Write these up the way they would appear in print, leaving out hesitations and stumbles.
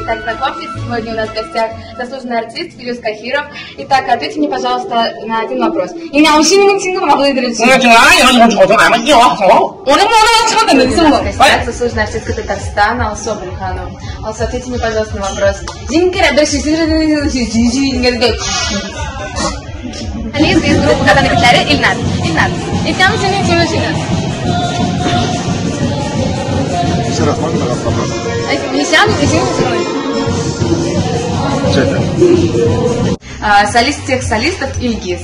Итак, знакомьтесь, сегодня у нас в гостях заслуженный артист Филюс Кахиров. Итак, ответьте мне, пожалуйста, на один вопрос. У нас в гостях заслуженный артистка Татарстана Алсу Абдулханова. Алсу, ответьте мне, пожалуйста, на вопрос. Алиса из группы «Кота на гитаре» Ильнат. Ильнат. И там Ильнат. Еще раз можно вопрос? Солист всех солистов Ильгиз.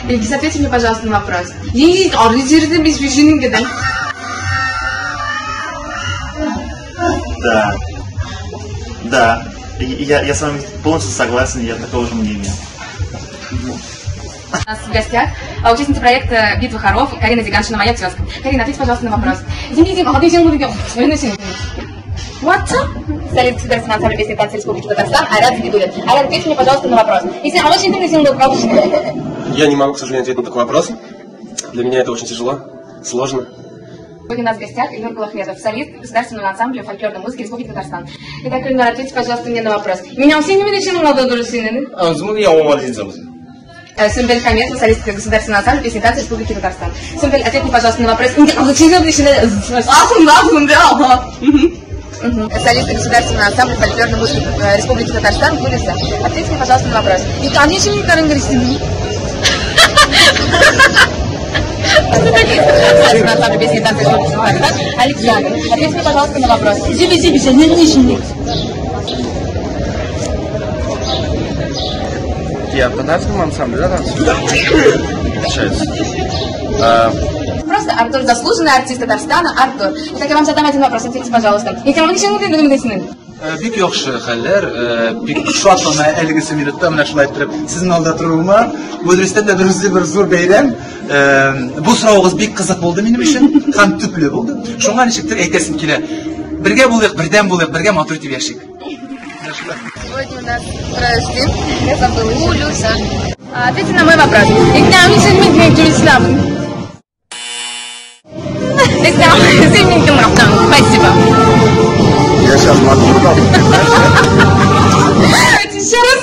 Ильгиз, ответьте мне, пожалуйста, на вопрос. Да. Я с вами полностью согласен, я такого же мнения. У нас в гостях участница проекта «Битва хоров» Карина Зиганшина, моя тезка. Карина, ответьте, пожалуйста, на вопрос. What? Солист государственного ансамбля песни танца Республики Татарстан Айрат Загидуллин. Айрат, ответьте мне, пожалуйста, на вопрос. Я не могу, к сожалению, ответить на такой вопрос. Для меня это очень тяжело, сложно. Сегодня у нас в гостях Ильнур Гулахметов, солист государственного ансамбля фольклорной музыки Республики Татарстан. Итак, Ильнур, ответьте, пожалуйста, мне на вопрос. Меня все не видят, чем надо дружины? Сумбель Хаметова, солистка государственного ансамбля песни танца Республики Татарстан. Сумбель, ответьте, пожалуйста, на вопрос. Солистка государственного ансамбля фольклорной музыки Республики Татарстан Гулиса. Ответьте мне, пожалуйста, на вопрос. Ансамбль песни танца Республики Татарстан Александр. Ответьте мне, пожалуйста, на вопрос. Я в татарском ансамбле, да, танцую? Получается. Просто Артур, заслуженный артист Татарстана, Артур. Итак, я вам задам один вопрос, ответьте, пожалуйста. Бик яхшы хәлләр, бик шатлана әлегесе минутта менә шулай торып сезнең алда торуыма. Бу дөрестән дә бер зур бәйрәм. Бу сорауыгыз бик кызык булды минем өчен, һәм төпле булды. Шуңа ничектер әйтәсем килә. Бергә булыйк, бердәм булыйк, бергә матур итеп яшик. Сегодня у нас рождень. Я забыла. Улюса. Ответьте на мой вопрос. Спасибо. Я сейчас могу. Еще раз.